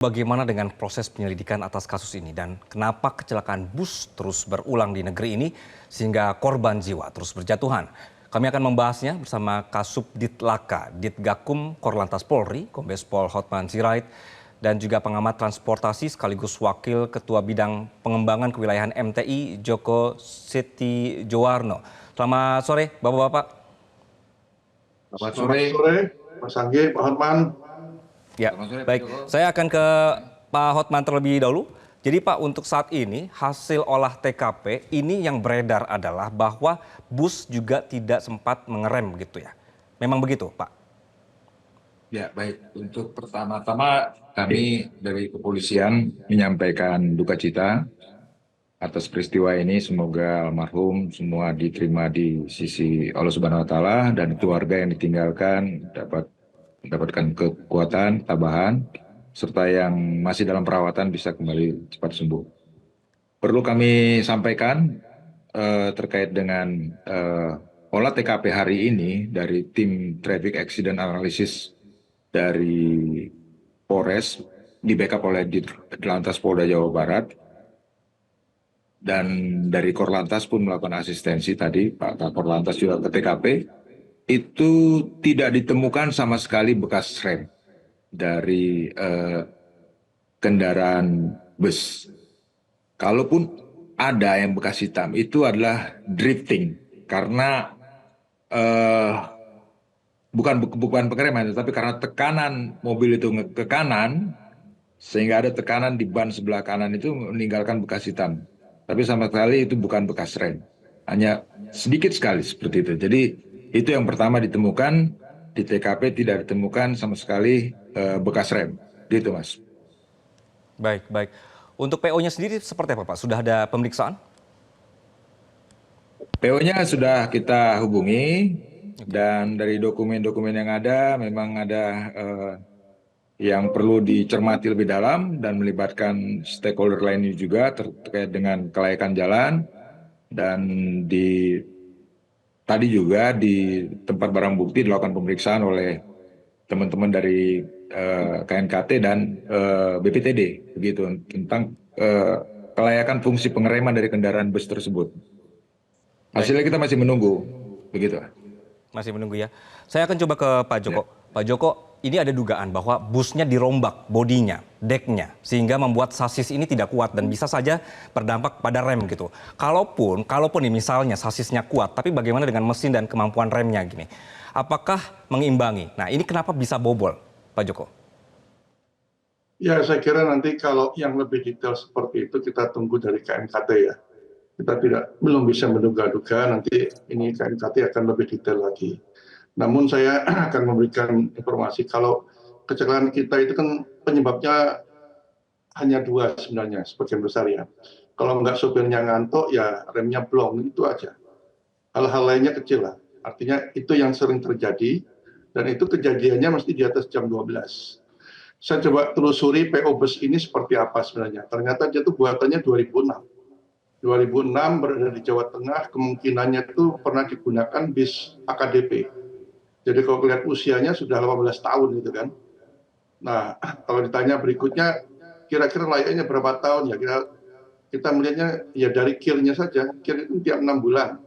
Bagaimana dengan proses penyelidikan atas kasus ini dan kenapa kecelakaan bus terus berulang di negeri ini sehingga korban jiwa terus berjatuhan? Kami akan membahasnya bersama Kasubdit Laka, Ditgakum Korlantas Polri, Kombes Pol Hotman Sirait, dan juga pengamat transportasi sekaligus Wakil Ketua Bidang Pengembangan Kewilayahan MTI Joko Setijowarno. Selamat sore, Bapak-Bapak. Selamat sore, Mas Anggi, Pak Hotman. Ya, baik. Saya akan ke Pak Hotman terlebih dahulu. Jadi Pak, untuk saat ini hasil olah TKP ini yang beredar adalah bahwa bus juga tidak sempat mengerem gitu ya. Memang begitu, Pak? Ya, baik. Untuk pertama-tama kami dari kepolisian menyampaikan duka cita atas peristiwa ini. Semoga almarhum semua diterima di sisi Allah Subhanahu Wa Taala dan keluarga yang ditinggalkan mendapatkan kekuatan, tabahan, serta yang masih dalam perawatan bisa kembali cepat sembuh. Perlu kami sampaikan terkait dengan olah TKP hari ini dari tim Traffic Accident Analysis dari Polres, di backup oleh Ditlantas Polda Jawa Barat, dan dari Korlantas pun melakukan asistensi tadi, Pak Korlantas juga ke TKP, itu tidak ditemukan sama sekali bekas rem dari kendaraan bus. Kalaupun ada yang bekas hitam, itu adalah drifting karena bukan pengereman, tapi karena tekanan mobil itu ke kanan, sehingga ada tekanan di ban sebelah kanan itu meninggalkan bekas hitam. Tapi sama sekali itu bukan bekas rem, hanya sedikit sekali seperti itu. Jadi itu yang pertama ditemukan di TKP, tidak ditemukan sama sekali bekas rem, gitu Mas. Baik, baik. Untuk PO-nya sendiri seperti apa Pak? Sudah ada pemeriksaan? PO-nya sudah kita hubungi, dan dari dokumen-dokumen yang ada memang ada yang perlu dicermati lebih dalam dan melibatkan stakeholder lainnya juga terkait dengan kelayakan jalan. Dan tadi juga di tempat barang bukti dilakukan pemeriksaan oleh teman-teman dari KNKT dan BPTD begitu tentang kelayakan fungsi pengereman dari kendaraan bus tersebut. Hasilnya kita masih menunggu, begitu. Masih menunggu ya. Saya akan coba ke Pak Joko. Ya. Pak Joko, ini ada dugaan bahwa busnya dirombak bodinya, deknya, sehingga membuat sasis ini tidak kuat dan bisa saja berdampak pada rem gitu. Kalaupun nih misalnya sasisnya kuat, tapi bagaimana dengan mesin dan kemampuan remnya gini? Apakah mengimbangi? Nah ini kenapa bisa bobol, Pak Joko? Ya, saya kira nanti kalau yang lebih detail seperti itu kita tunggu dari KNKT ya. Kita belum bisa menduga-duga, nanti ini KNKT akan lebih detail lagi. Namun saya akan memberikan informasi kalau kecelakaan kita itu kan penyebabnya hanya dua sebenarnya sebagian besar ya. Kalau nggak sopirnya ngantuk ya remnya blong, itu aja. Hal-hal lainnya kecil lah. Artinya itu yang sering terjadi dan itu kejadiannya mesti di atas jam 12. Saya coba telusuri PO bus ini seperti apa sebenarnya. Ternyata dia itu buatannya 2006. 2006 berada di Jawa Tengah, kemungkinannya itu pernah digunakan bis AKDP. Jadi kalau lihat usianya sudah 18 tahun gitu kan. Nah, kalau ditanya berikutnya, kira-kira layaknya berapa tahun ya? Kita melihatnya ya dari kirnya saja. Kir itu tiap 6 bulan.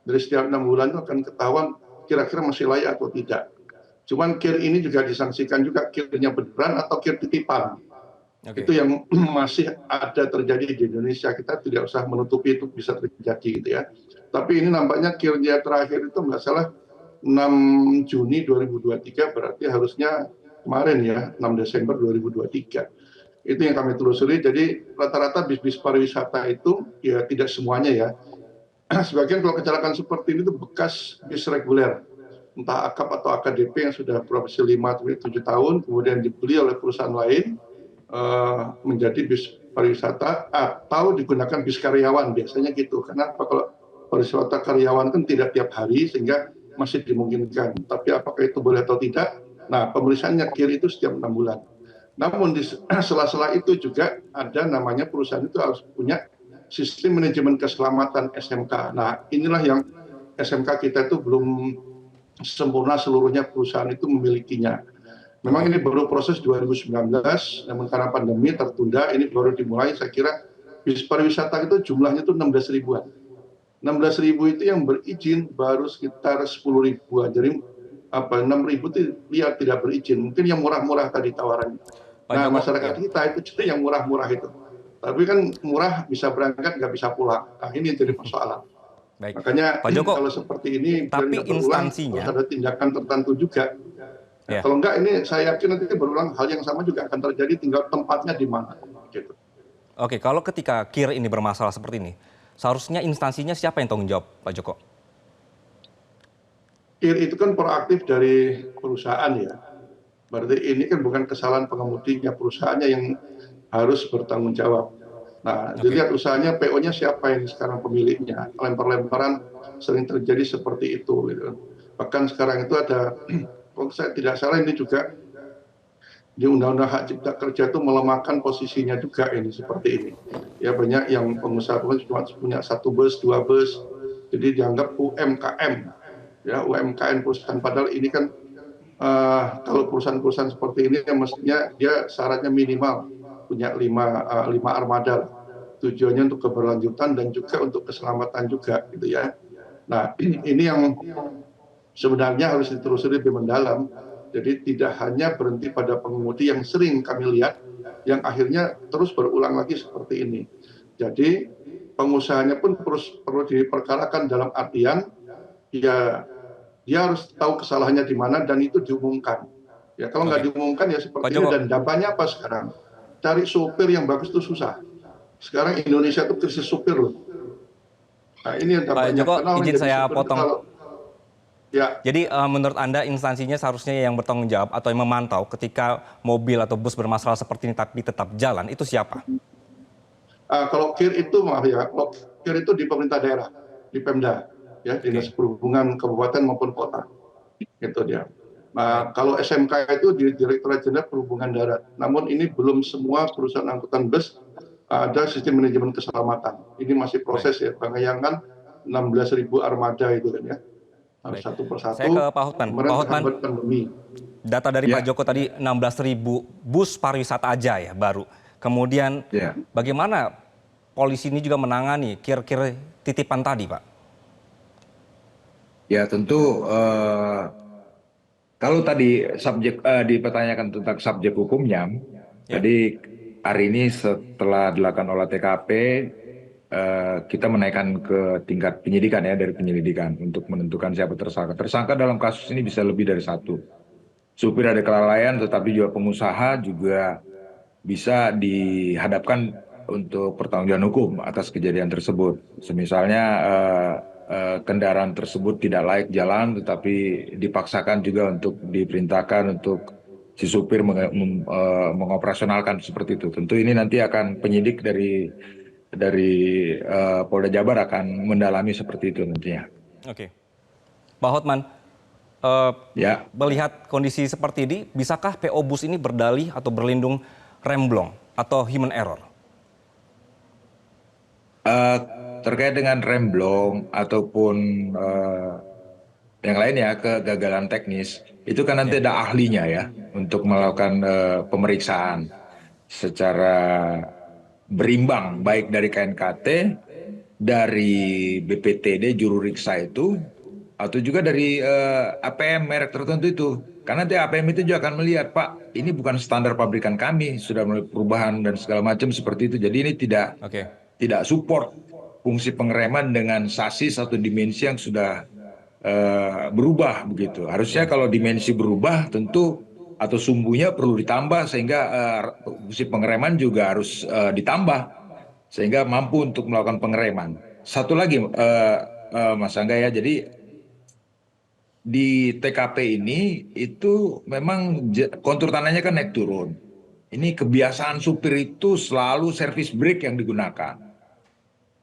Dari setiap 6 bulan itu akan ketahuan kira-kira masih layak atau tidak. Cuman kir ini juga disangsikan juga kirnya beneran atau kir titipan. Okay. Itu yang masih ada terjadi di Indonesia. Kita tidak usah menutupi itu bisa terjadi gitu ya. Tapi ini nampaknya kirnya terakhir itu nggak salah 6 Juni 2023, berarti harusnya kemarin ya, 6 Desember 2023. Itu yang kami telusuri. Jadi rata-rata bis-bis pariwisata itu ya tidak semuanya ya. Sebagian kalau kecelakaan seperti ini itu bekas bis reguler, entah AKAP atau AKDP yang sudah beroperasi 5-7 tahun, kemudian dibeli oleh perusahaan lain menjadi bis pariwisata atau digunakan bis karyawan, biasanya gitu. Karena kalau pariwisata karyawan kan tidak tiap hari sehingga masih dimungkinkan. Tapi apakah itu boleh atau tidak? Nah, pemeriksaannya kir itu setiap 6 bulan. Namun di sela-sela itu juga ada namanya perusahaan itu harus punya sistem manajemen keselamatan SMK. Nah, inilah yang SMK kita itu belum sempurna seluruhnya perusahaan itu memilikinya. Memang ini baru proses 2019, namun karena pandemi tertunda, ini baru dimulai. Saya kira bis pariwisata itu jumlahnya itu 16 ribuan. 16 ribu itu yang berizin baru sekitar 10 ribuan. Jadi 6 ribu itu lihat tidak berizin. Mungkin yang murah-murah tadi tawarannya. Pak Nah, Joko, masyarakat ya. kita itu jadi yang murah-murah itu. Tapi kan murah bisa berangkat, nggak bisa pulang. Nah, ini yang jadi persoalan. Baik, Makanya Pak Joko, kalau seperti ini tapi nggak berulang, instansinya, harus ada tindakan tertentu juga. Nah, ya. kalau enggak ini saya yakin nanti berulang hal yang sama juga akan terjadi, tinggal tempatnya di mana. Gitu. Oke, kalau ketika KIR ini bermasalah seperti ini, seharusnya instansinya siapa yang tanggung jawab, Pak Joko? KIR itu kan proaktif dari perusahaan ya. Berarti ini kan bukan kesalahan pengemudinya, perusahaannya yang harus bertanggung jawab. Nah, dilihat usahanya PO-nya siapa yang sekarang pemiliknya. Lempar-lemparan sering terjadi seperti itu. Gitu. Bahkan sekarang itu ada, kalau saya tidak salah ini juga di Undang-Undang Hak Cipta Kerja itu melemahkan posisinya juga ini seperti ini. Ya banyak yang pengusaha cuma punya 1 bus, 2 bus, jadi dianggap UMKM. Ya UMKM perusahaan, padahal ini kan kalau perusahaan-perusahaan seperti ini yang mestinya dia syaratnya minimal punya 5 armada. Tujuannya untuk keberlanjutan dan juga untuk keselamatan juga gitu ya. Nah, ini yang sebenarnya harus ditelusuri lebih mendalam. Jadi tidak hanya berhenti pada pengemudi yang sering kami lihat, yang akhirnya terus berulang lagi seperti ini. Jadi pengusahanya pun perlu diperkarakan dalam artian, ya dia harus tahu kesalahannya di mana dan itu diumumkan. Ya kalau nggak diumumkan ya seperti ini, dan dampaknya apa sekarang? Cari sopir yang bagus itu susah. Sekarang Indonesia itu krisis supir loh. Nah ini yang Pak dampaknya. Joko, izin saya potong. Ya. Jadi menurut Anda instansinya seharusnya yang bertanggung jawab atau yang memantau ketika mobil atau bus bermasalah seperti ini tapi tetap jalan, itu siapa? Kalau KIR itu maaf ya, kalau KIR itu di pemerintah daerah, di Pemda, ya Dinas Perhubungan Kabupaten maupun Kota, gitu dia. Nah, kalau SMK itu di Direktorat Jenderal Perhubungan Darat. Namun ini belum semua perusahaan angkutan bus ada sistem manajemen keselamatan. Ini masih proses ya, pengayangan 16.000 armada itu kan ya. Harus satu persatu. Saya ke Pak Hotman. Pak Hotman, data dari Pak Joko tadi 16.000 bus pariwisata aja ya baru. Kemudian bagaimana polisi ini juga menangani KIR-KIR titipan tadi, Pak? Ya tentu kalau tadi dipertanyakan tentang subjek hukumnya, tadi hari ini setelah dilakukan olah TKP, kita menaikkan ke tingkat penyidikan ya, dari penyelidikan untuk menentukan siapa tersangka. Tersangka dalam kasus ini bisa lebih dari 1. Supir ada kelalaian, tetapi juga pengusaha juga bisa dihadapkan untuk pertanggungjawaban hukum atas kejadian tersebut. Semisalnya kendaraan tersebut tidak layak jalan, tetapi dipaksakan juga untuk diperintahkan untuk si supir mengoperasionalkan seperti itu. Tentu ini nanti akan penyidik dari Polda Jabar akan mendalami seperti itu nantinya. Oke, Pak Hotman, melihat kondisi seperti ini, bisakah PO Bus ini berdalih atau berlindung remblong atau human error? Terkait dengan remblong ataupun yang lainnya, kegagalan teknis, itu kan nanti ada ahlinya ya untuk melakukan pemeriksaan secara berimbang, baik dari KNKT, dari BPTD juru riksa itu, atau juga dari APM merek tertentu itu. Karena nanti APM itu juga akan melihat, Pak, ini bukan standar pabrikan kami, sudah mulai perubahan dan segala macam seperti itu. Jadi ini tidak support fungsi pengereman dengan sasis atau dimensi yang sudah berubah begitu. Harusnya kalau dimensi berubah tentu atau sumbunya perlu ditambah sehingga fungsi pengereman juga harus ditambah sehingga mampu untuk melakukan pengereman. Satu lagi Mas Angga ya, jadi di TKP ini itu memang kontur tanahnya kan naik turun. Ini kebiasaan supir itu selalu servis brake yang digunakan.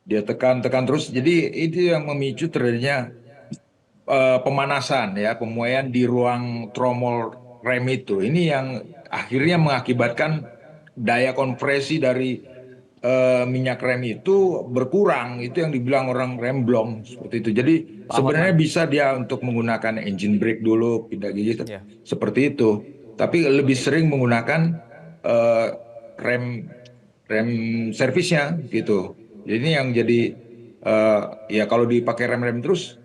Dia tekan-tekan terus, jadi itu yang memicu terjadinya pemanasan ya, pemuaian di ruang tromol rem itu. Ini yang akhirnya mengakibatkan daya kompresi dari minyak rem itu berkurang. Itu yang dibilang orang remblong seperti itu. Jadi sebenarnya bisa dia untuk menggunakan engine brake dulu, pindah gigi seperti itu. tapi lebih sering menggunakan eh, rem rem servisnya gitu. Jadi ini yang jadi ya kalau dipakai rem-rem terus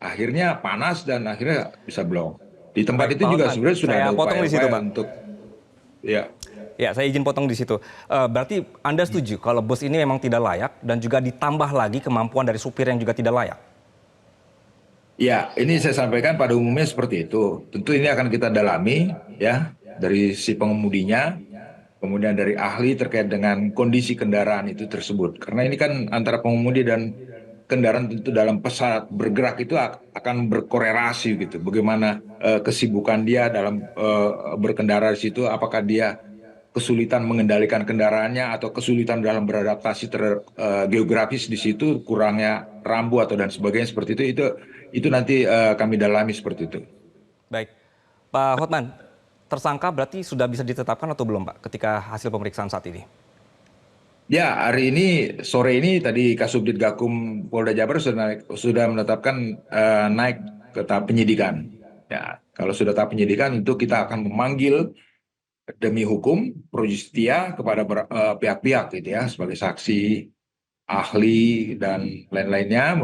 akhirnya panas dan akhirnya bisa blong. Di tempat Baik, itu Pak juga Hotman, sebenarnya sudah saya ada potong di situ, upaya-upaya Pak. untuk ya. Ya, saya izin potong di situ. Berarti Anda setuju kalau bus ini memang tidak layak dan juga ditambah lagi kemampuan dari supir yang juga tidak layak? Ya, ini saya sampaikan pada umumnya seperti itu. Tentu ini akan kita dalami ya dari si pengemudinya, kemudian dari ahli terkait dengan kondisi kendaraan itu tersebut. Karena ini kan antara pengemudi dan kendaraan tentu dalam pesat bergerak itu akan berkorelasi gitu. Bagaimana kesibukan dia dalam berkendara di situ, apakah dia kesulitan mengendalikan kendaraannya atau kesulitan dalam beradaptasi geografis di situ, kurangnya rambu atau dan sebagainya seperti itu nanti kami dalami seperti itu. Baik, Pak Hotman, tersangka berarti sudah bisa ditetapkan atau belum, Pak, ketika hasil pemeriksaan saat ini? Ya, hari ini sore ini tadi Kasubdit Gakum Polda Jabar sudah menetapkan naik ke tahap penyidikan. Ya, kalau sudah tahap penyidikan tentu kita akan memanggil demi hukum pro justia kepada pihak-pihak gitu ya sebagai saksi, ahli dan lain-lainnya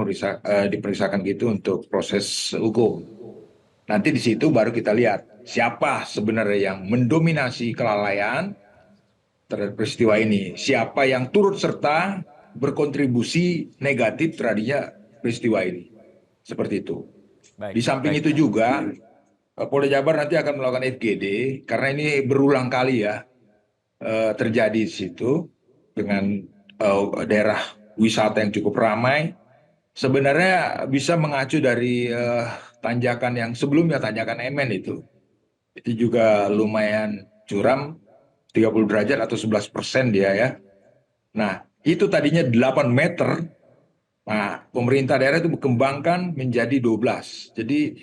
diperiksakan gitu untuk proses hukum. Nanti di situ baru kita lihat siapa sebenarnya yang mendominasi kelalaian terhadap peristiwa ini, siapa yang turut serta berkontribusi negatif terhadap peristiwa ini. Seperti itu. Baik, Di samping baik. itu juga Polda Jabar nanti akan melakukan FGD karena ini berulang kali ya terjadi di situ dengan daerah wisata yang cukup ramai. Sebenarnya bisa mengacu dari tanjakan yang sebelumnya, tanjakan Emen itu. Itu juga lumayan curam, 30 derajat atau 11% dia ya. Nah, itu tadinya 8 meter. Nah, pemerintah daerah itu kembangkan menjadi 12. Jadi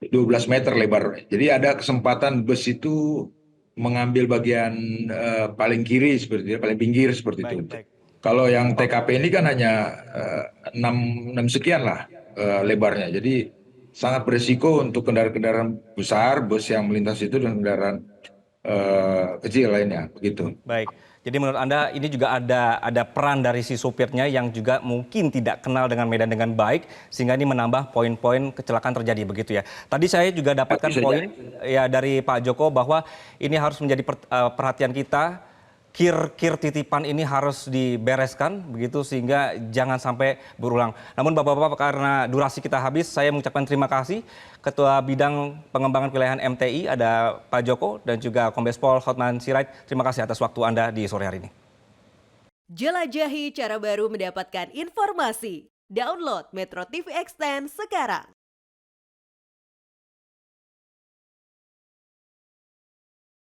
12 meter lebar. Jadi ada kesempatan bus itu mengambil bagian paling kiri seperti itu, paling pinggir seperti itu. Baik, baik. Kalau yang TKP ini kan hanya 6 sekian lah lebarnya. Jadi sangat berisiko untuk kendaraan-kendaraan besar, bus yang melintas itu dan kendaraan kecil lainnya, begitu. Baik. Jadi menurut Anda ini juga ada peran dari si sopirnya yang juga mungkin tidak kenal dengan medan dengan baik sehingga ini menambah poin-poin kecelakaan terjadi begitu ya. Tadi saya juga dapatkan poin ya dari Pak Joko bahwa ini harus menjadi perhatian kita. Kir titipan ini harus dibereskan begitu sehingga jangan sampai berulang. Namun Bapak-bapak karena durasi kita habis, saya mengucapkan terima kasih Ketua Bidang Pengembangan Wilayahan MTI ada Pak Joko dan juga Kombes Pol Hotman Sirait. Terima kasih atas waktu Anda di sore hari ini. Jelajahi cara baru mendapatkan informasi. Download Metro TV Extend sekarang.